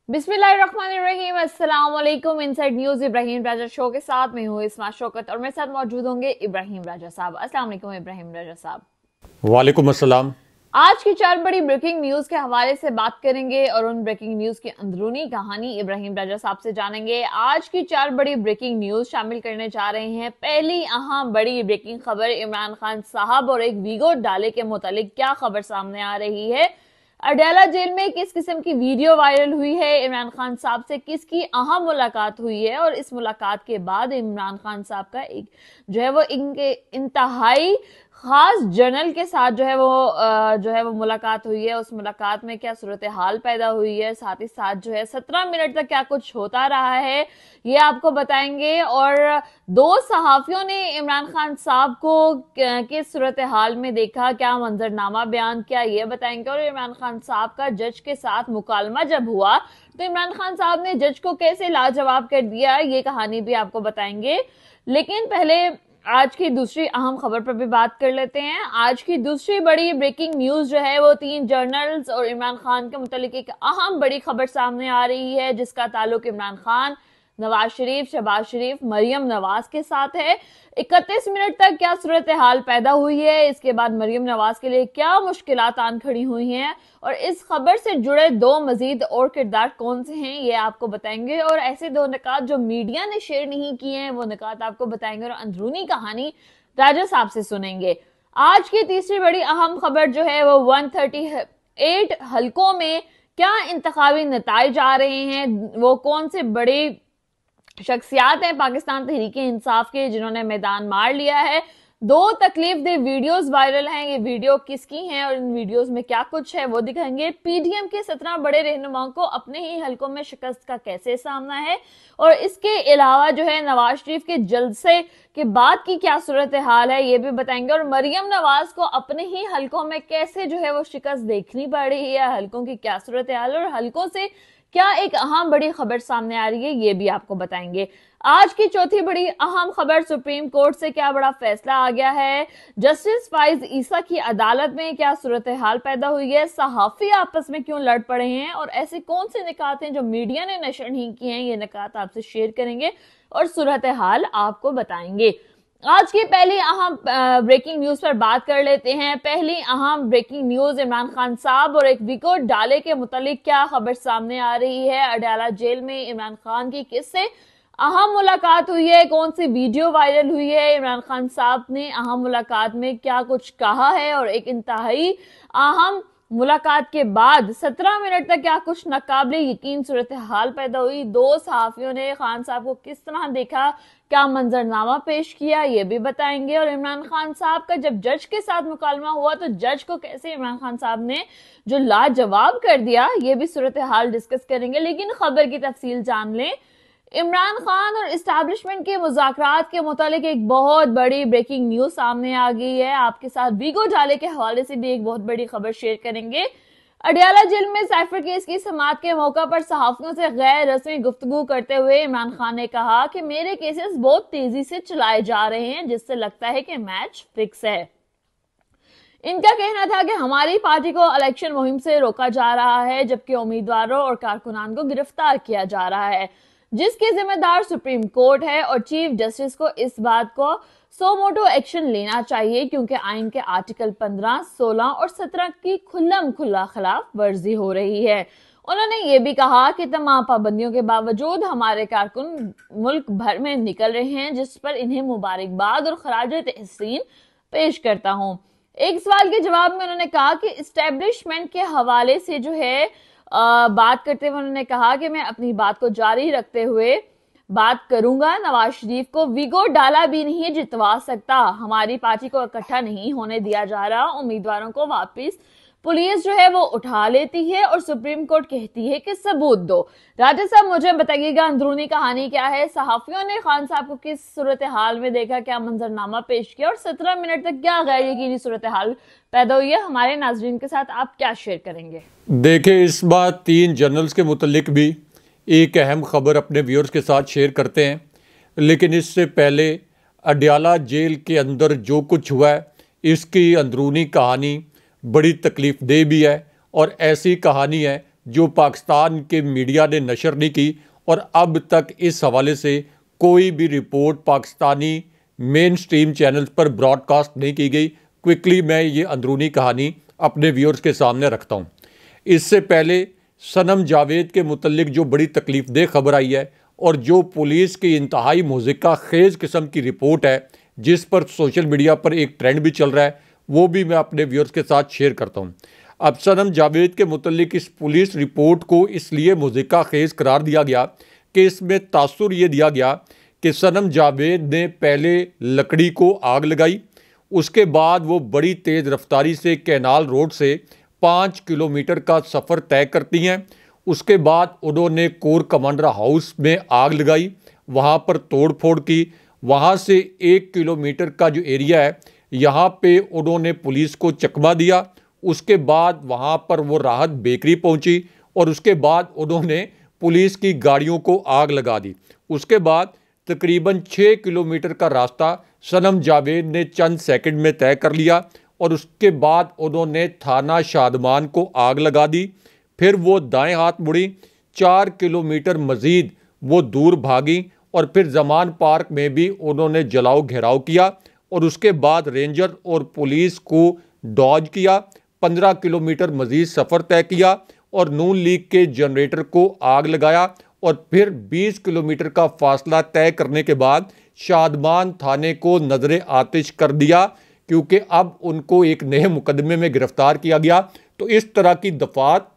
बिस्मिल्लाहिर्रहमानिर्रहीम। अस्सलाम वालेकुम। इनसाइड न्यूज इब्राहिम राजा शो के साथ मैं हूँ इस्मा शौकत और मेरे साथ मौजूद होंगे इब्राहिम राजा साहब। अस्सलाम वालेकुम इब्राहिम राजा साहब। वालेकुम अस्सलाम। आज की चार बड़ी ब्रेकिंग न्यूज के हवाले से बात करेंगे और उन ब्रेकिंग न्यूज की अंदरूनी कहानी इब्राहिम राजा साहब से जानेंगे। आज की चार बड़ी ब्रेकिंग न्यूज शामिल करने जा रहे हैं। पहली अहम बड़ी ब्रेकिंग खबर, इमरान खान साहब और एक वीगो डाले के मुतालिक क्या खबर सामने आ रही है। अडयाला जेल में किस किस्म की वीडियो वायरल हुई है, इमरान खान साहब से किसकी अहम मुलाकात हुई है और इस मुलाकात के बाद इमरान खान साहब का एक जो है वो इनके इंतहाई खास जर्नल के साथ जो है वो मुलाकात हुई है। उस मुलाकात में क्या सूरत हाल पैदा हुई है, साथ ही साथ जो है 17 मिनट तक क्या कुछ होता रहा है, ये आपको बताएंगे। और दो सहाफियों ने इमरान खान साहब को किस सूरत हाल में देखा, क्या मंजरनामा बयान किया, ये बताएंगे। और इमरान खान साहब का जज के साथ मुकालमा जब हुआ तो इमरान खान साहब ने जज को कैसे लाजवाब कर दिया, ये कहानी भी आपको बताएंगे। लेकिन पहले आज की दूसरी अहम खबर पर भी बात कर लेते हैं। आज की दूसरी बड़ी ब्रेकिंग न्यूज जो है वो 3 जर्नल्स और इमरान खान के मुतालिक एक अहम बड़ी खबर सामने आ रही है, जिसका ताल्लुक इमरान खान, नवाज शरीफ, शहबाज शरीफ, मरियम नवाज के साथ है। 31 मिनट तक क्या सूरत हाल पैदा हुई है, इसके बाद मरियम नवाज के लिए क्या मुश्किलात आन खड़ी हुई हैं और इस खबर से जुड़े दो मजीद और किरदार कौन से हैं, ये आपको बताएंगे। और ऐसे दो निकात जो मीडिया ने शेयर नहीं किए हैं वो निकात आपको बताएंगे और अंदरूनी कहानी राजा साहब से सुनेंगे। आज की तीसरी बड़ी अहम खबर जो है वो 138 हलकों में क्या इंतखाबी नताइज आ रहे हैं, वो कौन से बड़े शख्सियात हैं पाकिस्तान तहरीक इंसाफ के जिन्होंने मैदान मार लिया है। दो तकलीफ दे वीडियोस वायरल हैं, ये वीडियो किसकी हैं और इन वीडियोस में क्या कुछ है वो दिखाएंगे। पीडीएम के 17 बड़े रहनुमाओं को अपने ही हलकों में शिकस्त का कैसे सामना है और इसके अलावा जो है नवाज शरीफ के जलसे के बाद की क्या सूरत हाल है, ये भी बताएंगे। और मरियम नवाज को अपने ही हलकों में कैसे जो है वो शिकस्त देखनी पड़ रही है, हलकों की क्या सूरत हाल और हलकों से क्या एक अहम बड़ी खबर सामने आ रही है, ये भी आपको बताएंगे। आज की चौथी बड़ी अहम खबर, सुप्रीम कोर्ट से क्या बड़ा फैसला आ गया है, जस्टिस फाइज ईसा की अदालत में क्या सूरत हाल पैदा हुई है, सहाफी आपस में क्यों लड़ पड़े हैं और ऐसे कौन से निकात हैं जो मीडिया ने नशर नहीं किए हैं, ये निकात आपसे शेयर करेंगे और सूरत हाल आपको बताएंगे। आज की पहली अहम ब्रेकिंग न्यूज पर बात कर लेते हैं। पहली अहम ब्रेकिंग न्यूज, इमरान खान साहब और एक वीगो डाले के मुतालिक क्या खबर सामने आ रही है। अडयाला जेल में इमरान खान की किससे अहम मुलाकात हुई है, कौन सी वीडियो वायरल हुई है, इमरान खान साहब ने अहम मुलाकात में क्या कुछ कहा है और एक इंतहाई अहम मुलाकात के बाद 17 मिनट तक क्या कुछ नाकाबिले यकीन सूरत हाल पैदा हुई। दो सहाफियों ने खान साहब को किस तरह देखा, क्या मंजरनामा पेश किया, ये भी बताएंगे। और इमरान खान साहब का जब जज के साथ मुकालमा हुआ तो जज को कैसे इमरान खान साहब ने जो लाजवाब कर दिया, ये भी सूरत हाल डिस्कस करेंगे। लेकिन खबर की तफसील जान लें। इमरान खान और इस्टेब्लिशमेंट के मुज़ाकरात के मुतालिक एक बहुत बड़ी ब्रेकिंग न्यूज सामने आ गई है। आपके साथ वीगो डाले के हवाले से भी एक बहुत बड़ी खबर शेयर करेंगे। अडयाला जेल में साइफर केस की समाअत के मौका पर सहाफियों से गैर रस्मी गुफ्तगू करते हुए इमरान खान ने कहा कि मेरे केसेस बहुत तेजी से चलाए जा रहे हैं, जिससे लगता है कि मैच फिक्स है। इनका कहना था कि हमारी पार्टी को इलेक्शन मुहिम से रोका जा रहा है जबकि उम्मीदवारों और कारकुनान को गिरफ्तार किया जा रहा है, जिसके जिम्मेदार सुप्रीम कोर्ट है और चीफ जस्टिस को इस बात को सो मोटो एक्शन लेना चाहिए क्योंकि आइन के आर्टिकल 15, 16 और 17 की खुल्लम खुल्ला खिलाफ वर्जी हो रही है। उन्होंने ये भी कहा कि तमाम पाबंदियों के बावजूद हमारे कारकुन मुल्क भर में निकल रहे हैं, जिस पर इन्हें मुबारकबाद और खराज तहसीन पेश करता हूँ। एक सवाल के जवाब में उन्होंने कहा कि इस्टेब्लिशमेंट के हवाले से जो है बात करते हुए उन्होंने कहा कि मैं अपनी बात को जारी रखते हुए बात करूंगा। नवाज शरीफ को वीगो डाला भी नहीं जितवा सकता, हमारी पार्टी को इकट्ठा नहीं होने दिया जा रहा, उम्मीदवारों को वापस पुलिस जो है वो उठा लेती है और सुप्रीम कोर्ट कहती है कि सबूत दो। राजा साहब मुझे बताइएगा अंदरूनी कहानी क्या है, सहाफियों ने खान साहब को किस सूरत हाल में देखा, क्या मंजरनामा पेश किया और 17 मिनट तक क्या गैर यकीनी सूरत हाल पैदा हुई है, हमारे नाजरीन के साथ आप क्या शेयर करेंगे। देखिए, इस बार 3 जर्नल्स के मुतल्लिक भी एक अहम खबर अपने व्यूअर्स के साथ शेयर करते हैं, लेकिन इससे पहले अडयाला जेल के अंदर जो कुछ हुआ है इसकी अंदरूनी कहानी बड़ी तकलीफ दे भी है और ऐसी कहानी है जो पाकिस्तान के मीडिया ने नशर नहीं की, और अब तक इस हवाले से कोई भी report Pakistani main stream channels पर ब्रॉडकास्ट नहीं की गई। क्विकली मैं ये अंदरूनी कहानी अपने व्यूअर्स के सामने रखता हूँ। इससे पहले सनम जावेद के मुतल्लिक जो बड़ी तकलीफदेह खबर आई है और जो पुलिस की इंतहाई मुज़िका खेज़ किस्म की रिपोर्ट है, जिस पर सोशल मीडिया पर एक ट्रेंड भी चल रहा है, वो भी मैं अपने व्यूअर्स के साथ शेयर करता हूँ। अब सनम जावेद के मुतल्लिक इस पुलिस रिपोर्ट को इसलिए मुज़िका खेज़ करार दिया गया कि इसमें तासुर ये दिया गया कि सनम जावेद ने पहले लकड़ी को आग लगाई, उसके बाद वो बड़ी तेज़ रफ्तारी से कैनाल रोड से 5 किलोमीटर का सफ़र तय करती हैं। उसके बाद उन्होंने कोर कमांडर हाउस में आग लगाई, वहाँ पर तोड़ फोड़ की। वहाँ से 1 किलोमीटर का जो एरिया है, यहाँ पे उन्होंने पुलिस को चकमा दिया। उसके बाद वहाँ पर वो राहत बेकरी पहुँची और उसके बाद उन्होंने पुलिस की गाड़ियों को आग लगा दी। उसके बाद तकरीबन 6 किलोमीटर का रास्ता सनम जावेद ने चंद सेकंड में तय कर लिया और उसके बाद उन्होंने थाना शादमान को आग लगा दी। फिर वो दाएं हाथ मुड़ी, 4 किलोमीटर मज़ीद वो दूर भागी और फिर जमान पार्क में भी उन्होंने जलाओ घेराव किया और उसके बाद रेंजर और पुलिस को डॉज किया। 15 किलोमीटर मज़ीद सफ़र तय किया और नून लीग के जनरेटर को आग लगाया और फिर 20 किलोमीटर का फासला तय करने के बाद शादमान थाने को नजर आतिश कर दिया, क्योंकि अब उनको एक नए मुकदमे में गिरफ्तार किया गया। तो इस तरह की दफात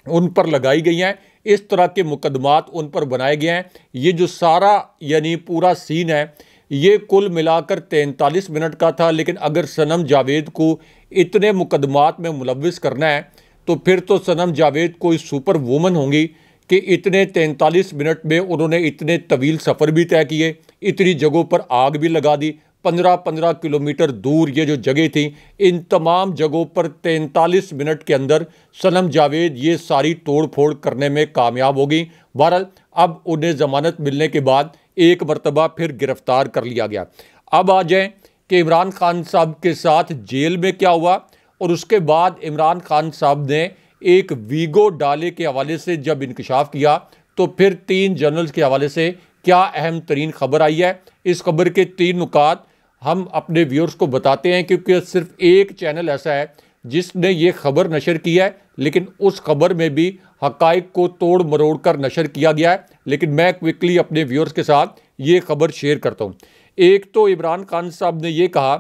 उन पर लगाई गई हैं, इस तरह के मुकदमात उन पर बनाए गए हैं। ये जो सारा यानी पूरा सीन है, ये कुल मिलाकर 43 मिनट का था। लेकिन अगर सनम जावेद को इतने मुकदमात में मुलव्विस करना है तो फिर तो सनम जावेद कोई सुपर वूमन होंगी कि इतने 43 मिनट में उन्होंने इतने तवील सफ़र भी तय किए, इतनी जगहों पर आग भी लगा दी। 15-15 किलोमीटर दूर ये जो जगह थी, इन तमाम जगहों पर 43 मिनट के अंदर सनम जावेद ये सारी तोड़ फोड़ करने में कामयाब हो गई। बहरहाल अब उन्हें ज़मानत मिलने के बाद एक मरतबा फिर गिरफ्तार कर लिया गया। अब आ जाएं कि इमरान खान साहब के साथ जेल में क्या हुआ और उसके बाद इमरान खान साहब ने एक वीगो डाले के हवाले से जब इंकशाफ किया तो फिर 3 जर्नल्स के हवाले से क्या अहम तरीन खबर आई है। इस खबर के 3 नुकात हम अपने व्यूअर्स को बताते हैं, क्योंकि सिर्फ एक चैनल ऐसा है जिसने ये खबर नशर की है, लेकिन उस खबर में भी हकाइक को तोड़ मरोड़ कर नशर किया गया है। लेकिन मैं क्विकली अपने व्यूअर्स के साथ ये खबर शेयर करता हूँ। एक तो इमरान खान साहब ने ये कहा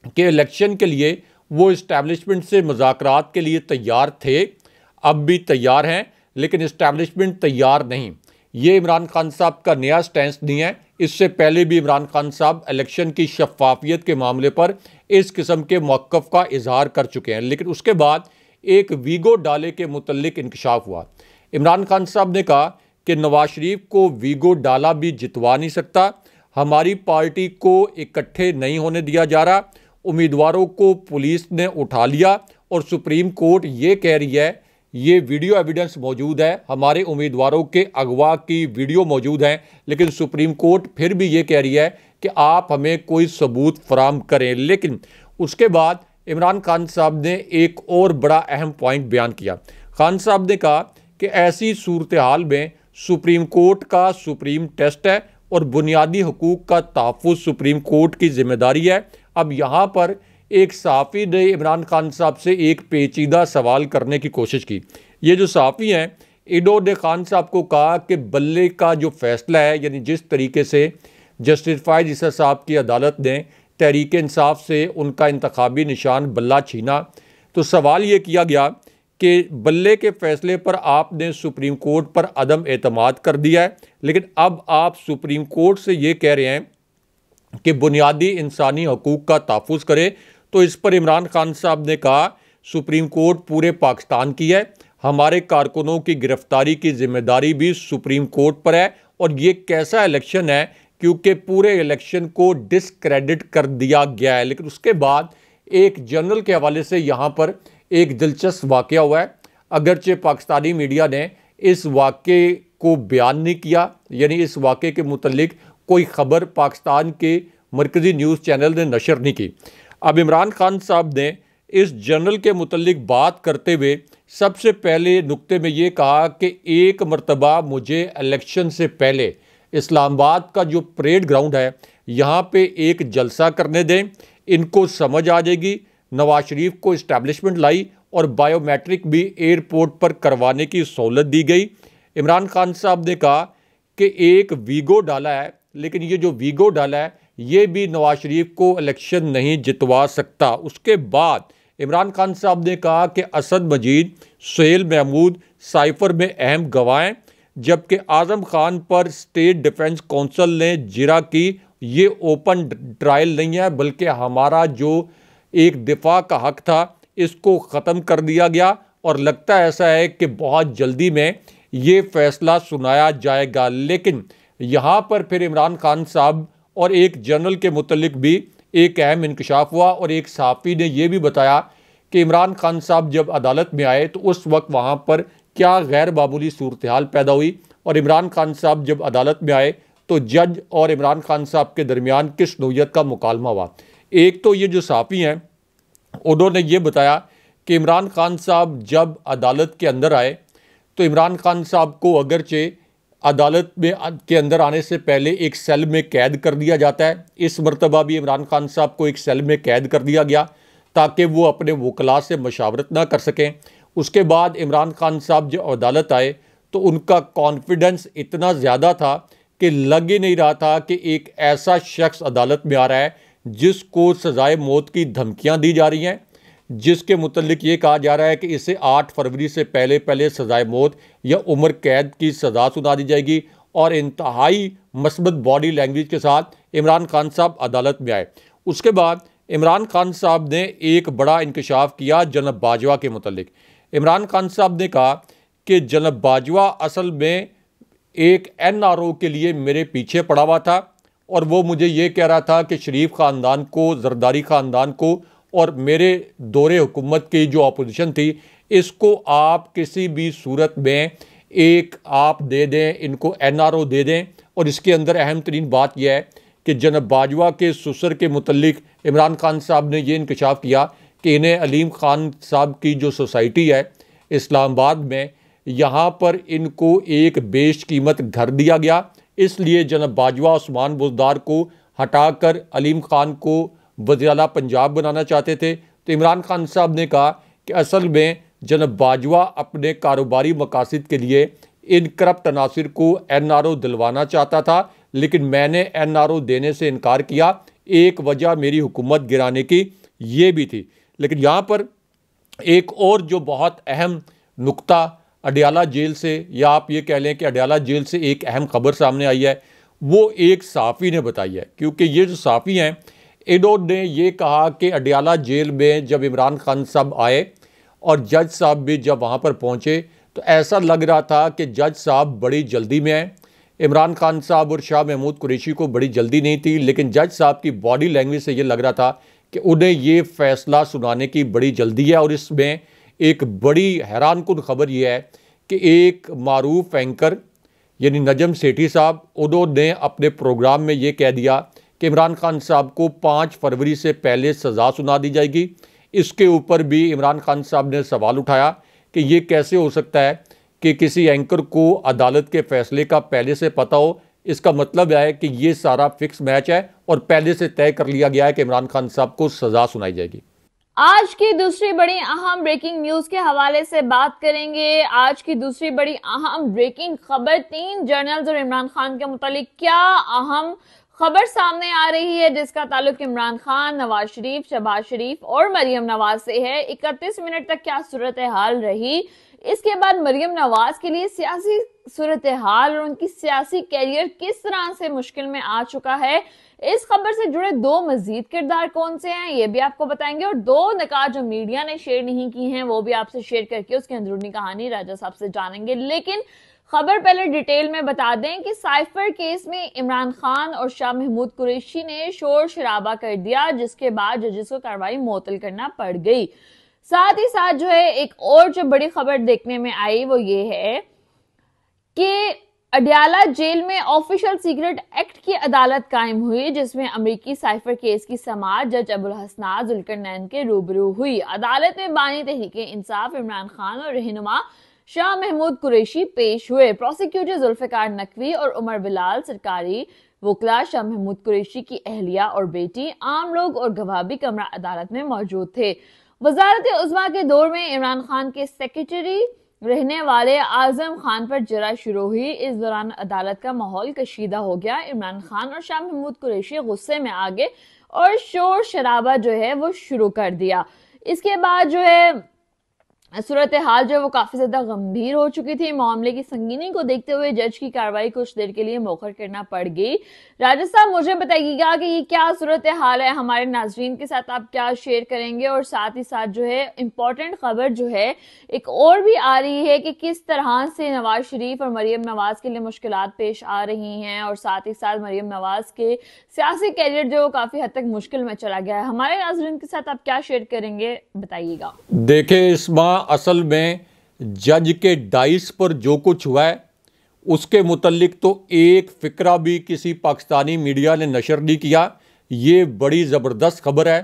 कि इलेक्शन के लिए वो इस्टेब्लिशमेंट से मुज़ाकरात के लिए तैयार थे, अब भी तैयार हैं, लेकिन इस्टेब्लिशमेंट तैयार नहीं। ये इमरान खान साहब का नया स्टैंस नहीं है। इससे पहले भी इमरान खान साहब इलेक्शन की शफाफियत के मामले पर इस किस्म के मौक़िफ़ का इजहार कर चुके हैं। लेकिन उसके बाद एक वीगो डाले के मुतल्लिक इंकशाफ हुआ। इमरान खान साहब ने कहा कि नवाज शरीफ को वीगो डाला भी जितवा नहीं सकता, हमारी पार्टी को इकट्ठे नहीं होने दिया जा रहा, उम्मीदवारों को पुलिस ने उठा लिया और सुप्रीम कोर्ट ये कह रही है, ये वीडियो एविडेंस मौजूद है, हमारे उम्मीदवारों के अगवा की वीडियो मौजूद है, लेकिन सुप्रीम कोर्ट फिर भी ये कह रही है कि आप हमें कोई सबूत फराम करें। लेकिन उसके बाद इमरान खान साहब ने एक और बड़ा अहम पॉइंट बयान किया। खान साहब ने कहा कि ऐसी सूरत हाल में सुप्रीम कोर्ट का सुप्रीम टेस्ट है और बुनियादी हकूक़ का तहफ़्फ़ुज़ सुप्रीम कोर्ट की जिम्मेदारी है। अब यहाँ पर एक सहाफ़ी ने इमरान खान साहब से एक पेचीदा सवाल करने की कोशिश की। ये जो सहाफ़ी हैं, इन्होंने खान साहब को कहा कि बल्ले का जो फ़ैसला है, यानी जिस तरीके से जस्टिस फ़ायज़ ईसा साहब की अदालत ने तहरीक इंसाफ से उनका इंतखाबी निशान बल्ला छीना, तो सवाल ये किया गया कि बल्ले के फ़ैसले पर आपने सुप्रीम कोर्ट पर अदम एतमाद कर दिया है, लेकिन अब आप सुप्रीम कोर्ट से ये कह रहे हैं कि बुनियादी इंसानी हकूक़ का तहफ़्फ़ुज़ करे। तो इस पर इमरान खान साहब ने कहा, सुप्रीम कोर्ट पूरे पाकिस्तान की है, हमारे कारकुनों की गिरफ्तारी की जिम्मेदारी भी सुप्रीम कोर्ट पर है और ये कैसा इलेक्शन है, क्योंकि पूरे इलेक्शन को डिसक्रेडिट कर दिया गया है। लेकिन उसके बाद एक जर्नल के हवाले से यहाँ पर एक दिलचस्प वाक़या हुआ है। अगरचे पाकिस्तानी मीडिया ने इस वाक़े को बयान नहीं किया, यानी इस वाक़े के मुतल्लिक कोई ख़बर पाकिस्तान के मरकज़ी न्यूज़ चैनल ने नशर नहीं की। अब इमरान खान साहब ने इस जनरल के मुतल्लिक बात करते हुए सबसे पहले नुक्ते में ये कहा कि एक मर्तबा मुझे इलेक्शन से पहले इस्लामाबाद का जो परेड ग्राउंड है यहाँ पे एक जलसा करने दें, इनको समझ आ जाएगी। नवाज शरीफ को इस्टेब्लिशमेंट लाई और बायोमेट्रिक भी एयरपोर्ट पर करवाने की सहूलत दी गई। इमरान खान साहब ने कहा कि एक वीगो डाला है, लेकिन ये जो वीगो डाला है ये भी नवाज शरीफ को इलेक्शन नहीं जितवा सकता। उसके बाद इमरान खान साहब ने कहा कि असद मजीद, सुहेल महमूद साइफर में अहम गवाह हैं, जबकि आज़म खान पर स्टेट डिफेंस काउंसिल ने जिरा की ये ओपन ट्रायल नहीं है, बल्कि हमारा जो एक दिफा का हक था इसको ख़त्म कर दिया गया और लगता ऐसा है कि बहुत जल्दी में ये फैसला सुनाया जाएगा। लेकिन यहाँ पर फिर इमरान खान साहब और एक जनरल के मुतल्लिक भी एक अहम इंकशाफ हुआ और एक सहाफ़ी ने यह भी बताया कि इमरान खान साहब जब अदालत में आए तो उस वक्त वहाँ पर क्या गैर मामूली सूरत हाल पैदा हुई और इमरान खान साहब जब अदालत में आए तो जज और इमरान खान साहब के दरमियान किस नौयत का मुकालमा हुआ। एक तो ये जो सहाफ़ी हैं उन्होंने ये बताया कि इमरान खान साहब जब अदालत के अंदर आए तो इमरान खान साहब को अगरचे अदालत में के अंदर आने से पहले एक सेल में कैद कर दिया जाता है, इस मरतबा भी इमरान खान साहब को एक सेल में कैद कर दिया गया ताकि वो अपने वकला से मशावरत ना कर सकें। उसके बाद इमरान खान साहब जब अदालत आए तो उनका कॉन्फिडेंस इतना ज़्यादा था कि लग ही नहीं रहा था कि एक ऐसा शख्स अदालत में आ रहा है जिसको सज़ाए मौत की धमकियाँ दी जा रही हैं, जिसके मुतल्लिक ये कहा जा रहा है कि इसे 8 फरवरी से पहले पहले सज़ाए मौत या उम्र कैद की सज़ा सुना दी जाएगी। और इंतहाई मस्बत बॉडी लैंग्वेज के साथ इमरान खान साहब अदालत में आए। उसके बाद इमरान खान साहब ने एक बड़ा इंकशाफ किया जनाब बाजवा के मुतल्लिक। इमरान खान साहब ने कहा कि जनाब बाजवा असल में एक NRO के लिए मेरे पीछे पड़ा हुआ था और वो मुझे ये कह रहा था कि शरीफ ख़ानदान को, जरदारी ख़ानदान को और मेरे दौरे हुकूमत की जो अपोजिशन थी इसको आप किसी भी सूरत में एक आप दे दें, इनको NRO दे दें। और इसके अंदर अहम तरीन बात यह है कि जनाब बाजवा के ससुर के मुतल्लिक इमरान खान साहब ने ये इंकशाफ किया कि इन्हें अलीम खान साहब की जो सोसाइटी है इस्लामाबाद में, यहाँ पर इनको एक बेश कीमत घर दिया गया, इसलिए जनाब बाजवा उस्मान बुज़दार को हटाकर अलीम खान को वज़ीर-ए-आला पंजाब बनाना चाहते थे। तो इमरान खान साहब ने कहा कि असल में जनाब बाजवा अपने कारोबारी मकासद के लिए इन करप्ट अनासिर को NRO दिलवाना चाहता था, लेकिन मैंने NRO देने से इनकार किया। एक वजह मेरी हुकूमत गिराने की ये भी थी। लेकिन यहाँ पर एक और जो बहुत अहम नुक्ता अडयाला जेल से, या आप ये कह लें कि अडयाला जेल से एक अहम खबर सामने आई है, वो एक सहाफ़ी ने बताई है। क्योंकि ये जो सहाफ़ी हैं इन्होंने ये कहा कि अडयाला जेल में जब इमरान खान साहब आए और जज साहब भी जब वहाँ पर पहुँचे तो ऐसा लग रहा था कि जज साहब बड़ी जल्दी में हैं। इमरान खान साहब और शाह महमूद कुरैशी को बड़ी जल्दी नहीं थी, लेकिन जज साहब की बॉडी लैंग्वेज से ये लग रहा था कि उन्हें ये फ़ैसला सुनाने की बड़ी जल्दी है। और इसमें एक बड़ी हैरानकुन खबर यह है कि एक मारूफ एंकर यानी नजम सेठी साहब, उन्होंने अपने प्रोग्राम में ये कह दिया कि इमरान खान साहब को 5 फरवरी से पहले सज़ा सुना दी जाएगी। इसके ऊपर भी इमरान खान साहब ने सवाल उठाया कि ये कैसे हो सकता है कि किसी एंकर को अदालत के फैसले का पहले से पता हो। इसका मतलब है कि ये सारा फिक्स मैच है और पहले से तय कर लिया गया है कि इमरान खान साहब को सज़ा सुनाई जाएगी। आज की दूसरी बड़ी अहम ब्रेकिंग न्यूज के हवाले से बात करेंगे। आज की दूसरी बड़ी अहम ब्रेकिंग खबर 3 जनरल्स और इमरान खान के मुतालिक क्या अहम खबर सामने आ रही है जिसका ताल्लुक इमरान खान, नवाज शरीफ, शहबाज शरीफ और मरियम नवाज से है। 31 मिनट तक क्या सूरत हाल रही, इसके बाद मरियम नवाज के लिए सियासी सूरत हाल और उनकी सियासी कैरियर किस तरह से मुश्किल में आ चुका है, इस खबर से जुड़े 2 मजीद किरदार कौन से हैं ये भी आपको बताएंगे। और 2 निकात जो मीडिया ने शेयर नहीं की हैं वो भी आपसे शेयर करके उसकी अंदरूनी कहानी राजा साहब से जानेंगे। लेकिन खबर पहले डिटेल में बता दें कि साइफर केस में इमरान खान और शाह महमूद कुरैशी ने शोर शराबा कर दिया, जिसके बाद जजेस को कार्रवाई मुअत्तल करना पड़ गई। साथ ही साथ जो है एक और जो बड़ी खबर देखने में आई वो ये है कि अडयाला जेल में ऑफिशियल सीक्रेट एक्ट की अदालत कायम हुई, जिसमें अमेरिकी साइफर केस की समाअत जज अबुल हसनात जुल्करनैन के रूबरू हुई। अदालत में बानी तहरीके इंसाफ इमरान खान और रहनुमा शाह महमूद कुरैशी पेश हुए। प्रोसिक्यूटर जुल्फिकार नकवी और उमर बिलाल सरकारी वकला शाह महमूद कुरैशी की अहलिया और बेटी, आम लोग और गवाह भी कमरा अदालत में मौजूद थे। वजारत उज़्मा के दौर में इमरान खान के सेक्रेटरी रहने वाले आजम खान पर जरा शुरू हुई। इस दौरान अदालत का माहौल कशीदा हो गया। इमरान खान और शाह महमूद कुरैशी गुस्से में आ गए और शोर शराबा जो है वो शुरू कर दिया। इसके बाद जो है सूरत हाल जो है वो काफी ज्यादा गंभीर हो चुकी थी। मामले की संगीनी को देखते हुए जज की कार्रवाई कुछ देर के लिए मौखर करना पड़ गई। राजस्थान, मुझे बताइएगा कि ये क्या सूरत हाल है, हमारे नाजरीन के साथ आप क्या शेयर करेंगे, और साथ ही साथ जो है इम्पोर्टेंट खबर जो है एक और भी आ रही है कि किस तरह से नवाज शरीफ और मरियम नवाज के लिए मुश्किलात पेश आ रही हैं, और साथ ही साथ मरियम नवाज के सियासी कैरियर जो काफी हद तक मुश्किल में चला गया है। हमारे नाजरीन के साथ आप क्या शेयर करेंगे, बताइएगा। देखे इस्मा, असल में जज के डाइस पर जो कुछ हुआ है उसके मुतल्लिक तो एक फिक्रा भी किसी पाकिस्तानी मीडिया ने नशर नहीं किया। ये बड़ी ज़बरदस्त खबर है,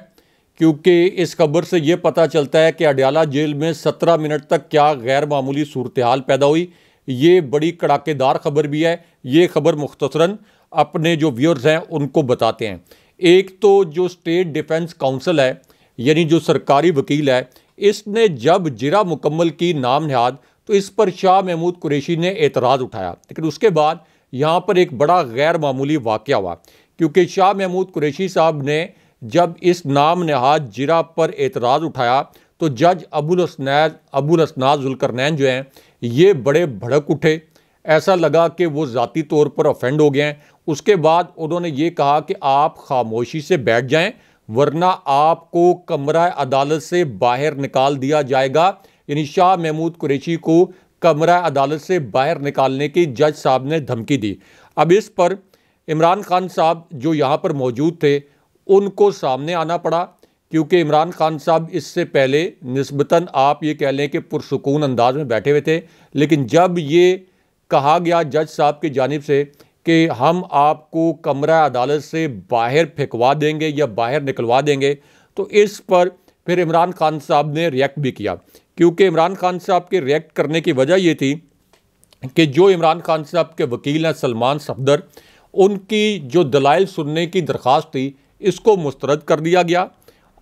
क्योंकि इस खबर से ये पता चलता है कि अडयाला जेल में 17 मिनट तक क्या गैर मामूली सूरत हाल पैदा हुई। ये बड़ी कड़ाकेदार खबर भी है। ये खबर मुख्तसरन अपने जो व्यूअर्स हैं उनको बताते हैं। एक तो जो स्टेट डिफेंस काउंसिल है, यानी जो सरकारी वकील है, इसने जब जिरा मुकम्मल की नाम नहाद तो इस पर शाह महमूद कुरैशी ने एतराज़ उठाया। लेकिन उसके बाद यहाँ पर एक बड़ा गैर मामूली वाक़या हुआ, क्योंकि शाह महमूद कुरैशी साहब ने जब इस नाम नहाद जिरा पर एतराज़ उठाया तो जज अबुल हसनात जुल्करनैन जो हैं ये बड़े भड़क उठे। ऐसा लगा कि वो ज़ाती तौर पर ऑफेंड हो गए हैं। उसके बाद उन्होंने ये कहा कि आप खामोशी से बैठ जाएं, वरना आपको कमरा अदालत से बाहर निकाल दिया जाएगा। यानी शाह महमूद कुरैशी को कमरा अदालत से बाहर निकालने की जज साहब ने धमकी दी। अब इस पर इमरान खान साहब जो यहाँ पर मौजूद थे उनको सामने आना पड़ा, क्योंकि इमरान खान साहब इससे पहले निस्बतन आप ये कह लें कि पुरसुकून अंदाज में बैठे हुए थे। लेकिन जब ये कहा गया जज साहब की जानिब से कि हम आपको कमरा अदालत से बाहर फेंकवा देंगे या बाहर निकलवा देंगे, तो इस पर फिर इमरान खान साहब ने रिएक्ट भी किया। क्योंकि इमरान खान साहब के रिएक्ट करने की वजह ये थी कि जो इमरान खान साहब के वकील हैं सलमान सफदर, उनकी जो दलाइल सुनने की दरख्वास्त थी इसको मुस्तरद कर दिया गया।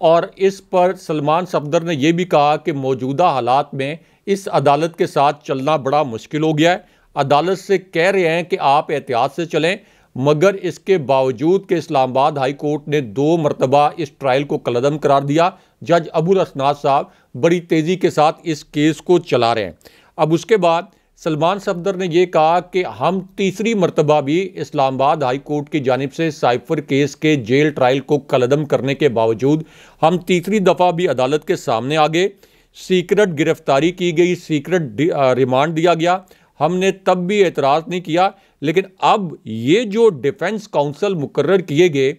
और इस पर सलमान सफदर ने यह भी कहा कि मौजूदा हालात में इस अदालत के साथ चलना बड़ा मुश्किल हो गया है। अदालत से कह रहे हैं कि आप एहतियात से चलें, मगर इसके बावजूद कि इस्लामाबाद हाई कोर्ट ने 2 मरतबा इस ट्रायल को कलअदम करार दिया, जज अबुल हसनात साहब बड़ी तेज़ी के साथ इस केस को चला रहे हैं। अब उसके बाद सलमान सफदर ने यह कहा कि हम तीसरी मरतबा भी इस्लामाबाद हाई कोर्ट की जानिब से साइफर केस के जेल ट्रायल को कलअदम करने के बावजूद हम तीसरी दफ़ा भी अदालत के सामने आ गए। सीक्रेट गिरफ्तारी की गई, सीक्रेट रिमांड दिया गया, हमने तब भी एतराज़ नहीं किया। लेकिन अब ये जो डिफेंस काउंसिल मुकर्रर किए गए,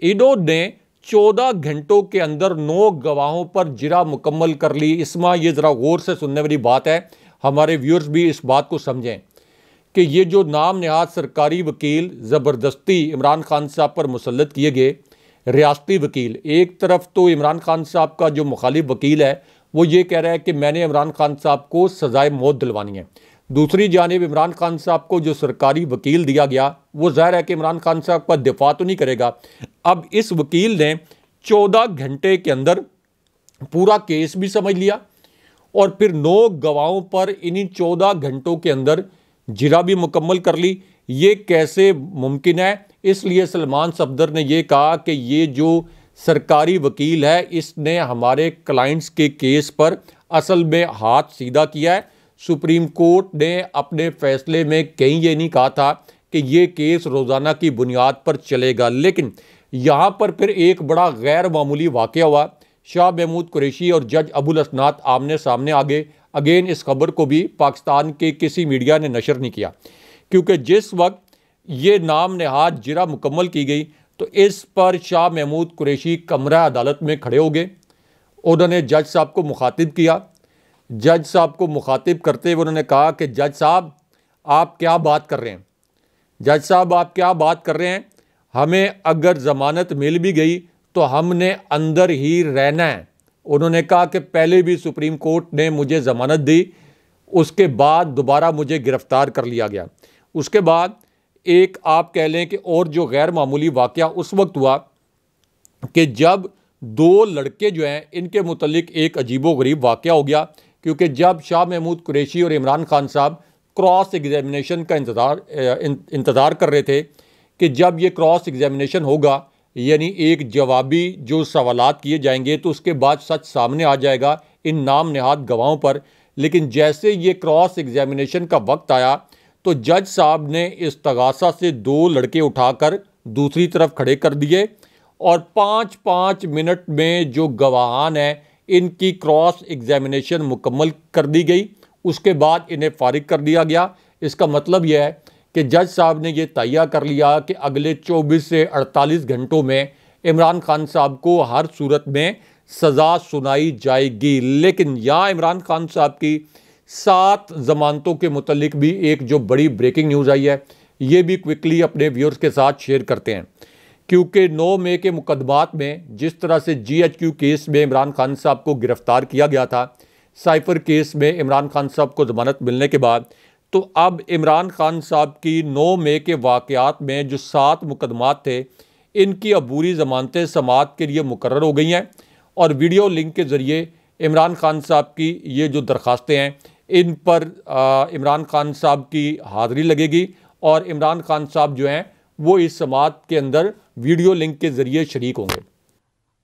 इन्होंने 14 घंटों के अंदर 9 गवाहों पर जिरा मुकम्मल कर ली। इसमें ये ज़रा गौर से सुनने वाली बात है, हमारे व्यूअर्स भी इस बात को समझें कि ये जो नाम नहाद सरकारी वकील ज़बरदस्ती इमरान खान साहब पर मुसल्लत किए गए, रियासती वकील, एक तरफ तो इमरान खान साहब का जो मुखालिफ वकील है वो ये कह रहा है कि मैंने इमरान खान साहब को सजाए मौत दिलवानी है। दूसरी जानिब इमरान खान साहब को जो सरकारी वकील दिया गया वो ज़ाहिर है कि इमरान खान साहब का दिफा तो नहीं करेगा। अब इस वकील ने 14 घंटे के अंदर पूरा केस भी समझ लिया और फिर 9 गवाहों पर इन्हीं 14 घंटों के अंदर जिरा भी मुकम्मल कर ली। ये कैसे मुमकिन है? इसलिए सलमान सफदर ने यह कहा कि ये जो सरकारी वकील है इसने हमारे क्लाइंट्स के केस पर असल में हाथ सीधा किया है। सुप्रीम कोर्ट ने अपने फैसले में कहीं ये नहीं कहा था कि ये केस रोज़ाना की बुनियाद पर चलेगा, लेकिन यहाँ पर फिर एक बड़ा गैर मामूली वाक़या हुआ। शाह महमूद कुरैशी और जज अबुल हसनात आमने सामने आ गए। अगेन इस खबर को भी पाकिस्तान के किसी मीडिया ने नशर नहीं किया, क्योंकि जिस वक्त ये नाम नहाद जिरा मुकम्मल की गई तो इस पर शाह महमूद कुरैशी कमरा अदालत में खड़े हो गए। उन्होंने जज साहब को मुखातिब किया। जज साहब को मुखातिब करते हुए उन्होंने कहा कि जज साहब, आप क्या बात कर रहे हैं? जज साहब, आप क्या बात कर रहे हैं? हमें अगर ज़मानत मिल भी गई तो हमने अंदर ही रहना है। उन्होंने कहा कि पहले भी सुप्रीम कोर्ट ने मुझे ज़मानत दी, उसके बाद दोबारा मुझे गिरफ्तार कर लिया गया। उसके बाद एक आप कह लें कि और जो गैर मामूली वाक़या उस वक्त हुआ कि जब दो लड़के जो हैं इनके मुतल्लिक एक अजीबोगरीब वाक़या हो गया, क्योंकि जब शाह महमूद कुरैशी और इमरान खान साहब क्रॉस एग्जामिनेशन का इंतज़ार कर रहे थे कि जब ये क्रॉस एग्जामिनेशन होगा, यानी एक जवाबी जो सवालात किए जाएंगे तो उसके बाद सच सामने आ जाएगा इन नाम नहाद गवाहों पर। लेकिन जैसे ये क्रॉस एग्जामिनेशन का वक्त आया तो जज साहब ने इस्तगासा से दो लड़के उठाकर दूसरी तरफ खड़े कर दिए और 5-5 मिनट में जो गवाहान हैं इनकी क्रॉस एग्जामिनेशन मुकम्मल कर दी गई। उसके बाद इन्हें फारिग कर दिया गया। इसका मतलब यह है कि जज साहब ने यह तय कर लिया कि अगले 24 से 48 घंटों में इमरान खान साहब को हर सूरत में सज़ा सुनाई जाएगी। लेकिन यहाँ इमरान खान साहब की 7 ज़मानतों के मुतल्लिक भी एक जो बड़ी ब्रेकिंग न्यूज़ आई है, ये भी क्विकली अपने व्यूअर्स के साथ शेयर करते हैं। क्योंकि 9 मई के मुकदमात में जिस तरह से GHQ केस में इमरान खान साहब को गिरफ्तार किया गया था, साइफर केस में इमरान खान साहब को ज़मानत मिलने के बाद, तो अब इमरान खान साहब की 9 मई के वाक़यात में जो 7 मुकदमात थे इनकी अबूरी ज़मानतें समाअत के लिए मुकर्रर हो गई हैं और वीडियो लिंक के ज़रिए इमरान खान साहब की ये जो दरख्वास्तें हैं इन पर इमरान खान साहब की हाज़िरी लगेगी और इमरान खान साहब जो हैं वो इस समाअत के अंदर वीडियो लिंक के ज़रिए शरीक होंगे।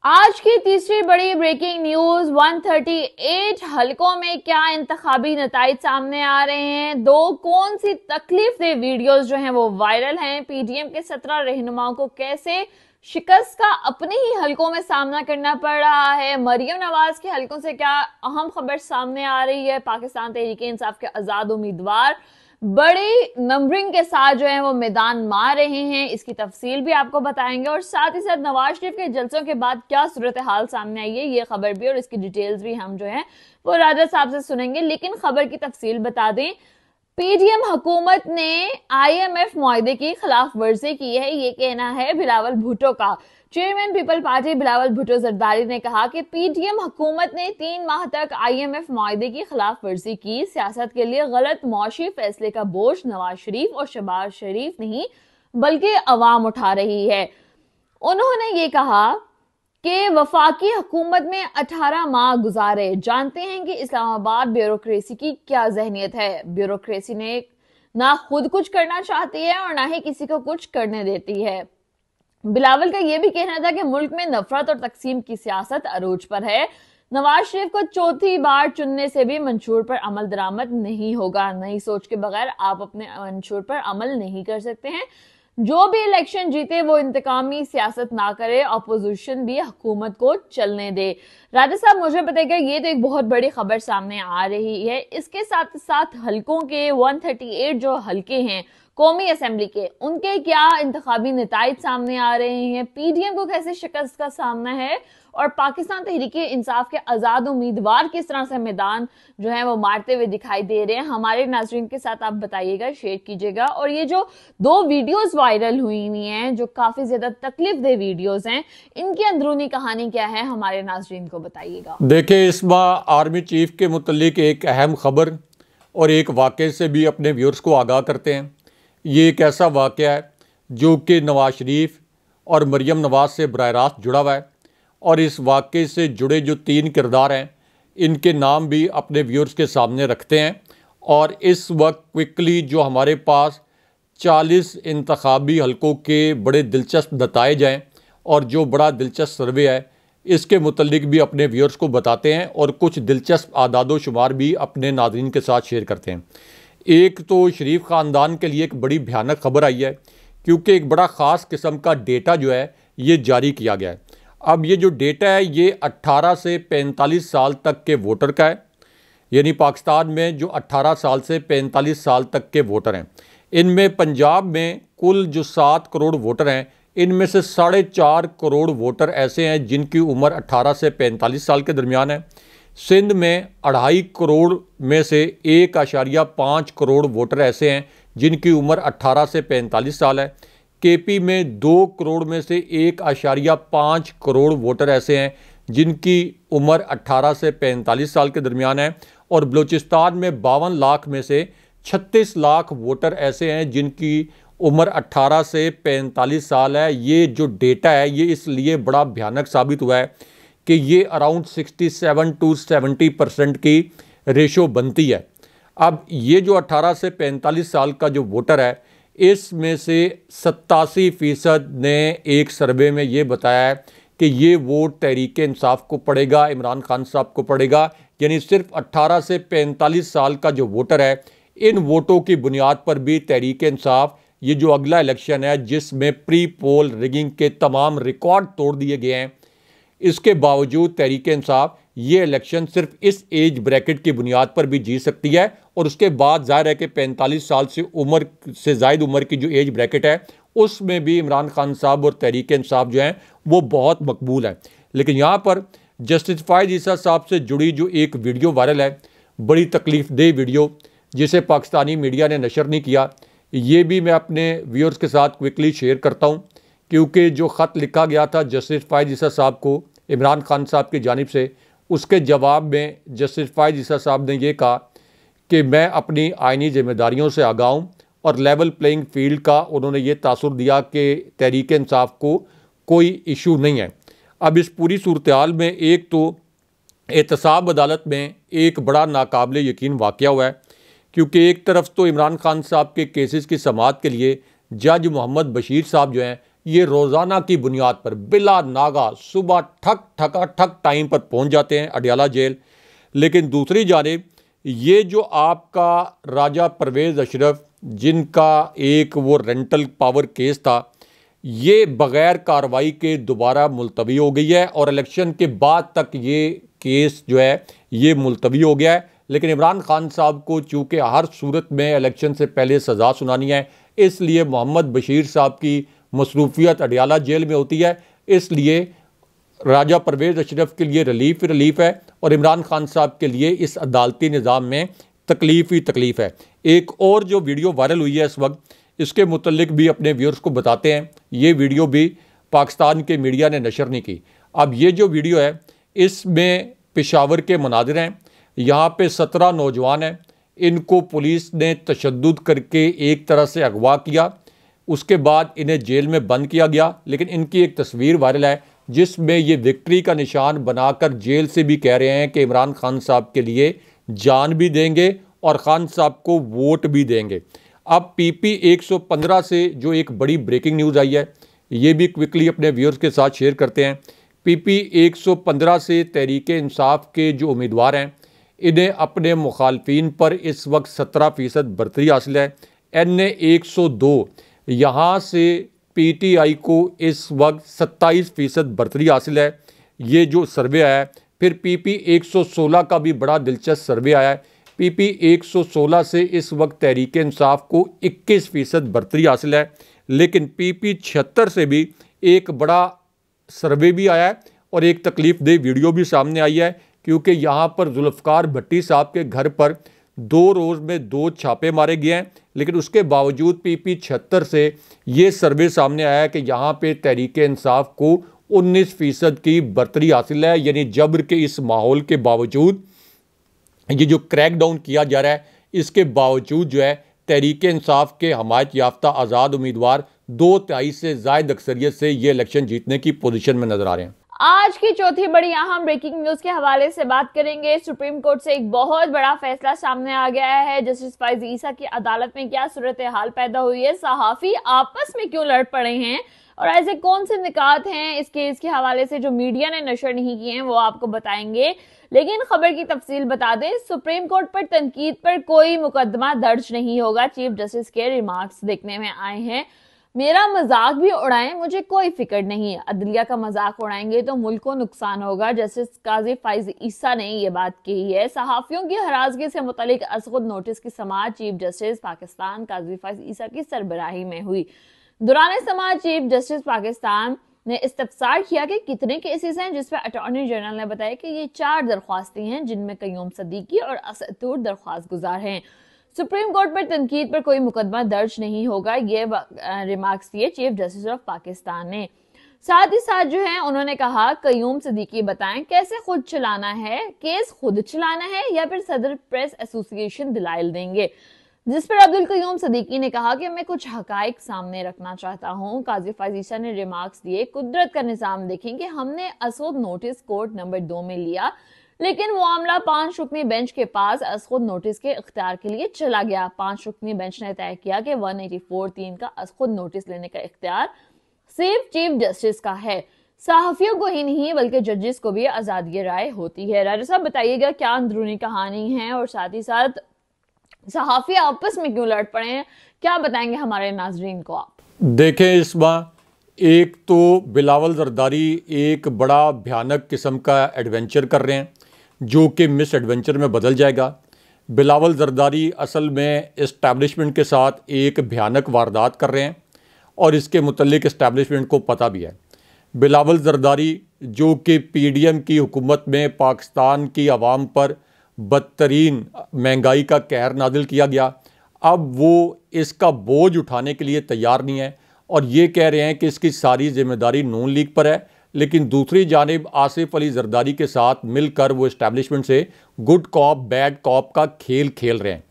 आज की तीसरी बड़ी ब्रेकिंग न्यूज, 138 हलकों में क्या इंतखाबी नताइज सामने आ रहे हैं। दो कौन सी तकलीफ दे वीडियोस जो हैं वो वायरल हैं। पीडीएम के 17 रहनुमाओं को कैसे शिकस्त का अपने ही हलकों में सामना करना पड़ रहा है। मरियम नवाज के हलकों से क्या अहम खबर सामने आ रही है। पाकिस्तान तहरीक इंसाफ के आजाद उम्मीदवार बड़ी नंबरिंग के साथ जो है वो मैदान मार रहे हैं, इसकी तफसील भी आपको बताएंगे। और साथ ही साथ नवाज शरीफ के जलसों के बाद क्या सूरत हाल सामने आई है, ये खबर भी और इसकी डिटेल्स भी हम जो है वो राजा साहब से सुनेंगे। लेकिन खबर की तफसील बता दें, पीडीएम हुकूमत ने IMF मुआहदे की खिलाफ वर्जी की है, ये कहना है बिलावल भुट्टो का। Chairman people party Bilawal Bhutto Zardari ने कहा कि पीडीएम हुकूमत ने 3 माह तक IMF मुआहदे की खिलाफ वर्जी की। सियासत के लिए गलत मौशी फैसले का बोझ नवाज शरीफ और शहबाज शरीफ नहीं बल्कि अवाम उठा रही है। उन्होंने ये कहा कि वफाकी हुकूमत में 18 माह गुजारे, जानते हैं कि इस्लामाबाद ब्यूरोक्रेसी की क्या जहनियत है। ब्यूरोक्रेसी ने ना खुद कुछ करना चाहती है और ना ही किसी को कुछ करने देती है। बिलावल का यह भी कहना था कि मुल्क में नफरत और तकसीम की सियासत अरूज पर है। नवाज शरीफ को चौथी बार चुनने से भी मंशूर पर अमल दरामद नहीं होगा। नई सोच के बगैर आप अपने मंशूर पर अमल नहीं कर सकते हैं। जो भी इलेक्शन जीते वो इंतकामी सियासत ना करे, अपोजिशन भी हुकूमत को चलने दे। राजा साहब, मुझे बताइएगा, ये तो एक बहुत बड़ी खबर सामने आ रही है। इसके साथ साथ हलकों के 138 जो हलके हैं कौमी असेंबली के, उनके क्या इंतखाबी नताइज सामने आ रहे हैं, पीडीएम को कैसे शिकस्त का सामना है और पाकिस्तान तहरीक इंसाफ के आजाद उम्मीदवार किस तरह से मैदान जो है वो मारते हुए दिखाई दे रहे हैं, हमारे नाजरीन के साथ आप बताइएगा, शेयर कीजिएगा। और ये जो 2 वीडियोस वायरल हुई हैं जो काफी ज्यादा तकलीफ दे वीडियोस हैं, इनकी अंदरूनी कहानी क्या है, हमारे नाजरीन को बताइएगा। देखिए, इस माह आर्मी चीफ के मुतल्लिक एक अहम खबर और एक वाक़े से भी अपने व्यूअर्स को आगाह करते हैं। ये एक ऐसा वाक़या है जो कि नवाज शरीफ और मरियम नवाज से बराह रास्त जुड़ा हुआ है और इस वाक़े से जुड़े जो 3 किरदार हैं इनके नाम भी अपने व्यूअर्स के सामने रखते हैं। और इस वक्त क्विकली जो हमारे पास 40 इंतखाबी हलकों के बड़े दिलचस्प नताइज हैं और जो बड़ा दिलचस्प सर्वे है इसके मुतल्लिक भी अपने व्यूअर्स को बताते हैं और कुछ दिलचस्प आदादो शुमार भी अपने नाज़रीन के साथ शेयर करते हैं। एक तो शरीफ ख़ानदान के लिए एक बड़ी भयानक खबर आई है क्योंकि एक बड़ा ख़ास किस्म का डेटा जो है ये जारी किया गया है। अब ये जो डेटा है ये 18 से 45 साल तक के वोटर का है, यानी पाकिस्तान में जो 18 साल से 45 साल तक के वोटर हैं, इनमें पंजाब में कुल जो 7 करोड़ वोटर हैं, इनमें से 4.5 करोड़ वोटर ऐसे हैं जिनकी उम्र 18 से 45 साल के दरमियान है। सिंध में 2.5 करोड़ में से 1.5 करोड़ वोटर ऐसे हैं जिनकी उम्र 18 से 45 साल है। केपी में 2 करोड़ में से 1.5 करोड़ वोटर ऐसे हैं जिनकी उम्र 18 से 45 साल के दरमियान है। और बलूचिस्तान में 52 लाख में से 36 लाख वोटर ऐसे हैं जिनकी उम्र 18 से 45 साल है। ये जो डेटा है ये इसलिए बड़ा भयानक साबित हुआ है कि ये अराउंड 67 to 70% की रेशो बनती है। अब ये जो 18 से 45 साल का जो वोटर है इसमें से 87% ने एक सर्वे में ये बताया है कि ये वोट तहरीक इंसाफ को पड़ेगा, इमरान खान साहब को पड़ेगा। यानी सिर्फ 18 से 45 साल का जो वोटर है इन वोटों की बुनियाद पर भी तहरीक इंसाफ ये जो अगला इलेक्शन है जिसमें प्री पोल रिगिंग के तमाम रिकॉर्ड तोड़ दिए गए हैं, इसके बावजूद तहरीक इंसाफ ये इलेक्शन सिर्फ इस एज ब्रैकेट की बुनियाद पर भी जीत सकती है। और उसके बाद जाहिर है कि 45 साल से उम्र से ज़ायद उम्र की जो एज ब्रैकेट है उसमें भी इमरान खान साहब और तहरीक इंसाफ जो हैं वो बहुत मकबूल है। लेकिन यहाँ पर जस्टिस फ़ायज़ ईसा साहब से जुड़ी जो एक वीडियो वायरल है, बड़ी तकलीफ देह वीडियो, जिसे पाकिस्तानी मीडिया ने नशर नहीं किया, ये भी मैं अपने व्यूअर्स के साथ क्विकली शेयर करता हूँ। क्योंकि जो ख़त लिखा गया था जस्टिस फ़ायज़ ईसा साहब को इमरान खान साहब की जानिब से, उसके जवाब में जस्टिस फ़ायज़ ईसा साहब ने यह कहा कि मैं अपनी आइनी जिम्मेदारियों से आगाह हूँ और लेवल प्लेइंग फील्ड का उन्होंने ये तासुर दिया कि तहरीक इंसाफ को कोई इशू नहीं है। अब इस पूरी सूरत हाल में एक तो एहतसाब अदालत में एक बड़ा नाकाबिले यकीन वाक़या हुआ है, क्योंकि एक तरफ तो इमरान खान साहब के केसेस की समाअत के लिए जज मोहम्मद बशीर साहब जो हैं ये रोज़ाना की बुनियाद पर बिला नागा सुबह ठक टाइम पर पहुंच जाते हैं अडयाला जेल। लेकिन दूसरी जानिब ये जो आपका राजा परवेज़ अशरफ जिनका एक वो रेंटल पावर केस था ये बग़ैर कार्रवाई के दोबारा मुलतवी हो गई है और इलेक्शन के बाद तक ये केस जो है ये मुलतवी हो गया है। लेकिन इमरान खान साहब को चूँकि हर सूरत में इलेक्शन से पहले सज़ा सुनानी है, इसलिए मोहम्मद बशीर साहब की मसरूफियत अडयाला जेल में होती है, इसलिए राजा परवेज़ अशरफ के लिए रिलीफ है और इमरान खान साहब के लिए इस अदालती निज़ाम में तकलीफ़ ही तकलीफ़ है। एक और जो वीडियो वायरल हुई है इस वक्त, इसके मुतल्लिक भी अपने व्यूअर्स को बताते हैं। ये वीडियो भी पाकिस्तान के मीडिया ने नशर नहीं की। अब ये जो वीडियो है इसमें पेशावर के मनाज़िर हैं। यहाँ पे 17 नौजवान हैं, इनको पुलिस ने तशद्दुद करके एक तरह से अगवा किया, उसके बाद इन्हें जेल में बंद किया गया। लेकिन इनकी एक तस्वीर वायरल है जिसमें ये विक्ट्री का निशान बनाकर जेल से भी कह रहे हैं कि इमरान खान साहब के लिए जान भी देंगे और खान साहब को वोट भी देंगे। अब PP 115 से जो एक बड़ी ब्रेकिंग न्यूज़ आई है ये भी क्विकली अपने व्यूअर्स के साथ शेयर करते हैं। PP 115 से तहरीक इंसाफ के जो उम्मीदवार हैं इन्हें अपने मुखालफिन पर इस वक्त 17% बरतरी हासिल है। NA 102 यहाँ से PTI को इस वक्त 27% बरतरी हासिल है। ये जो सर्वे आया है, फिर PP 116 का भी बड़ा दिलचस्प सर्वे आया है। PP 116 से इस वक्त तहरीक इंसाफ को 21% बरतरी हासिल है। लेकिन PP 76 से भी एक बड़ा सर्वे भी आया है और एक तकलीफ दे वीडियो भी सामने आई है, क्योंकि यहाँ पर जुल्फ़कार भट्टी साहब के घर पर 2 रोज़ में 2 छापे मारे गए हैं। लेकिन उसके बावजूद PP 76 से ये सर्वे सामने आया है कि यहाँ पे तहरीक इंसाफ को 19% की बरतरी हासिल है। यानी जबर के इस माहौल के बावजूद, ये जो क्रैकडाउन किया जा रहा है, इसके बावजूद जो है तहरीक इंसाफ के हमायत याफ्ता आज़ाद उम्मीदवार 2/3 से ज़ायद अक्सरियत से ये इलेक्शन जीतने की पोजीशन में नजर आ रहे हैं। आज की चौथी बड़ी अहम ब्रेकिंग न्यूज के हवाले से बात करेंगे। सुप्रीम कोर्ट से एक बहुत बड़ा फैसला सामने आ गया है। जस्टिस फ़ायज़ ईसा की अदालत में क्या सूरत हाल पैदा हुई है, सहाफ़ी आपस में क्यों लड़ पड़े हैं और ऐसे कौन से निकात हैं इस केस के हवाले से जो मीडिया ने नशर नहीं किए हैं, वो आपको बताएंगे। लेकिन खबर की तफसील बता दें, सुप्रीम कोर्ट पर तनकीद पर कोई मुकदमा दर्ज नहीं होगा। चीफ जस्टिस के रिमार्क्स देखने में आए हैं। मेरा मजाक भी उड़ाएं, मुझे कोई फिक्र नहीं है, अदलिया का मजाक उड़ाएंगे तो मुल्क को नुकसान होगा। जस्टिस काजी फ़ायज़ ईसा ने यह बात कही है। सहाफियों की हरासगी से मुतल्लिक असगुद नोटिस की समाअत चीफ जस्टिस पाकिस्तान काजी फ़ायज़ ईसा की सरबराही में हुई। दौरान समाअत चीफ जस्टिस पाकिस्तान ने इस्तफसार किया कि कितने केसेस हैं, जिस पर अटॉर्नी जनरल ने बताया कि ये 4 दरख्वास्तें हैं जिनमें कयूम सदीकी और असद तुर दरख्वास्त गुजार हैं। सुप्रीम कोर्ट पर तनकीद पर कोई मुकदमा दर्ज नहीं होगा, ये रिमार्क्स दिए चीफ जस्टिस ऑफ पाकिस्तान ने। साथ ही साथ जो है उन्होंने कहा, कयूम सदीकी बताएं कैसे खुद चलाना है, केस खुद चलाना है या फिर सदर प्रेस एसोसिएशन दलाइल देंगे। जिस पर अब्दुल कयूम सदीकी ने कहा कि मैं कुछ हकाइक सामने रखना चाहता हूं। काजी फाजीसा ने रिमार्क्स दिए, कुदरत का निजाम देखें कि हमने असद नोटिस कोर्ट नंबर 2 में लिया, लेकिन वो मामला 5 रुकनी बेंच के पास असद नोटिस के इख्तियार के लिए चला गया। 5 रुकनी बेंच ने तय किया कि 184(3) का असद नोटिस लेने का इख्तियार सिर्फ चीफ जस्टिस का है। सहाफियों को ही नहीं बल्कि जजेस को भी आजादी राय होती है। राजा साहब बताइएगा क्या अंदरूनी कहानी है, और साथ ही साथ सहाफी आपस में क्यों लड़ पड़े हैं, क्या बताएंगे हमारे नाजरीन को आप? देखें, इस बार एक तो बिलावल जरदारी एक बड़ा भयानक किस्म का एडवेंचर कर रहे हैं जो कि मिस एडवेंचर में बदल जाएगा। बिलावल जरदारी असल में इस्टेब्लिशमेंट के साथ एक भयानक वारदात कर रहे हैं और इसके मुतल्लिक इस्टेब्लिशमेंट को पता भी है। बिलावल जरदारी जो कि पीडीएम की हुकूमत में पाकिस्तान की आवाम पर बदतरीन महंगाई का कहर नाजिल किया गया, अब वो इसका बोझ उठाने के लिए तैयार नहीं है और ये कह रहे हैं कि इसकी सारी जिम्मेदारी नून लीग पर है। लेकिन दूसरी जानिब आसिफ अली जरदारी के साथ मिलकर वो इस्टेब्लिशमेंट से गुड कॉप बैड कॉप का खेल खेल रहे हैं।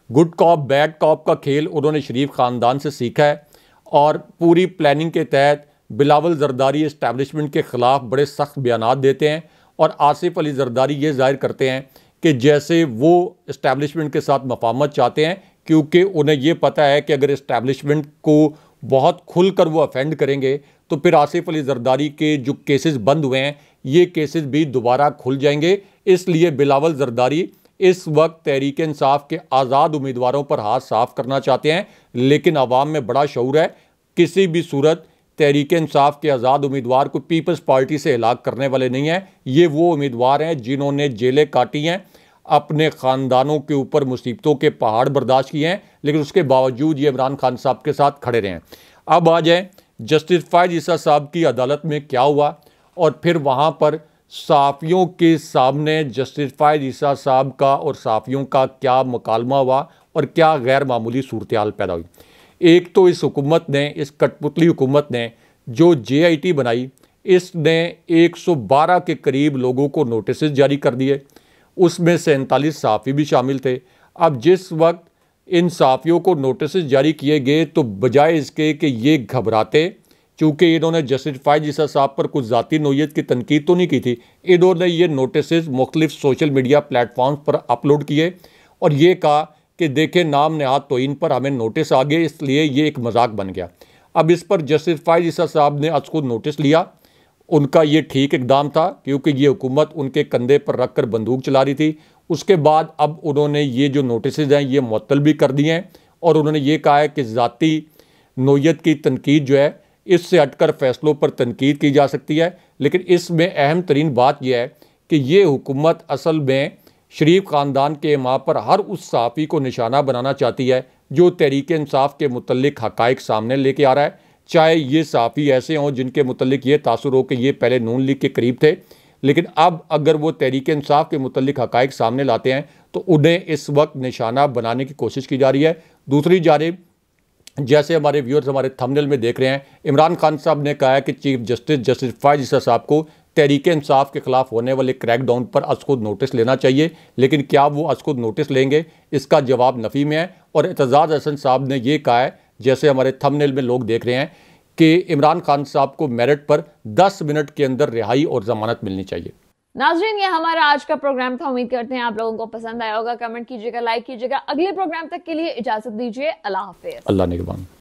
गुड कॉप बैड कॉप का खेल उन्होंने शरीफ ख़ानदान से सीखा है और पूरी प्लानिंग के तहत बिलावल जरदारी इस्टेब्लिशमेंट के ख़िलाफ़ बड़े सख्त बयानात देते हैं और आसिफ अली जरदारी ये जाहिर करते हैं कि जैसे वो इस्टेब्लिशमेंट के साथ मफाहमत चाहते हैं, क्योंकि उन्हें ये पता है कि अगर इस्टेब्लिशमेंट को बहुत खुलकर वो अफेंड करेंगे तो फिर आसिफ अली जरदारी के जो केसेस बंद हुए हैं ये केसेस भी दोबारा खुल जाएंगे। इसलिए बिलावल जरदारी इस वक्त तहरीक इंसाफ के आज़ाद उम्मीदवारों पर हाथ साफ करना चाहते हैं, लेकिन आवाम में बड़ा शऊर है। किसी भी सूरत तहरीक इंसाफ के आज़ाद उम्मीदवार को पीपल्स पार्टी से हिलाक करने वाले नहीं हैं। ये वो उम्मीदवार हैं जिन्होंने जेलें काटी हैं, अपने ख़ानदानों के ऊपर मुसीबतों के पहाड़ बर्दाश्त किए हैं, लेकिन उसके बावजूद ये इमरान खान साहब के साथ खड़े रहे हैं। अब आ जाए जस्टिस फ़ायज़ ईसा साहब की अदालत में क्या हुआ और फिर वहाँ पर सहाफ़ियों के सामने जस्टिस फ़ायज़ ईसा साहब का और सहाफ़ियों का क्या मुकालमा हुआ और क्या गैर मामूली सूरत हाल पैदा हुई। एक तो इस हुकूमत ने, इस कठपुतली हुकूमत ने जो JIT बनाई, इसने 112 के करीब लोगों को नोटिस जारी कर दिए, उसमें 47 सहाफ़ी भी शामिल थे। अब जिस वक्त इन सहाफ़ियों को नोटिस जारी किए गए तो बजाय इसके कि ये घबराते, चूँकि इन्होंने जस्टिस फ़ायज़ ईसा साहब पर कुछ ज़ाती नोयत की तनकीद तो नहीं की थी, इन्होंने ये नोटिस मुख्तलिफ सोशल मीडिया प्लेटफॉर्म्स पर अपलोड किए और ये कहा कि देखें नाम नहाद तौहीन पर हमें नोटिस आ गए, इसलिए ये एक मजाक बन गया। अब इस पर जस्टिस फ़ायज़ ईसा साहब ने आज खुद नोटिस लिया। उनका ये ठीक इकदाम था क्योंकि ये हुकूमत उनके कंधे पर रख कर बंदूक चला रही थी। उसके बाद अब उन्होंने ये जो नोटिस हैं ये मुअत्तल भी कर दिए हैं और उन्होंने ये कहा है कि ज़ाती नोयत की तनकीद जो है इससे हटकर फैसलों पर तनकीद की जा सकती है। लेकिन इसमें अहम तरीन बात यह है कि ये हुकूमत असल में शरीफ ख़ानदान के माँ पर हर उस सहाफ़ी को निशाना बनाना चाहती है जो तहरीक इंसाफ के मुतल्लिक हक़ाइक़ सामने लेके आ रहा है, चाहे ये सहाफ़ी ऐसे हों जिनके मुतल्लिक ये तासुर हो कि ये पहले नून लीग के करीब थे, लेकिन अब अगर वो तहरीक इंसाफ के मुतल्लिक हक़ाइक़ सामने लाते हैं तो उन्हें इस वक्त निशाना बनाने की कोशिश की जा रही है। दूसरी जानिब जैसे हमारे व्यूअर्स हमारे थंबनेल में देख रहे हैं, इमरान खान साहब ने कहा है कि चीफ जस्टिस फ़ायज़ ईसा साहब को तहरीक इंसाफ के खिलाफ होने वाले क्रैकडाउन पर आज खुद नोटिस लेना चाहिए, लेकिन क्या वो आज खुद नोटिस लेंगे, इसका जवाब नफ़ी में है। और एतजाज़ हसन साहब ने यह कहा है, जैसे हमारे थंबनेल में लोग देख रहे हैं, कि इमरान खान साहब को मेरिट पर 10 मिनट के अंदर रिहाई और जमानत मिलनी चाहिए। नाज़रीन, ये हमारा आज का प्रोग्राम था। उम्मीद करते हैं आप लोगों को पसंद आया होगा। कमेंट कीजिएगा, लाइक कीजिएगा। अगले प्रोग्राम तक के लिए इजाजत दीजिए। अल्लाह हाफिज़। अल्लाह निगहबान।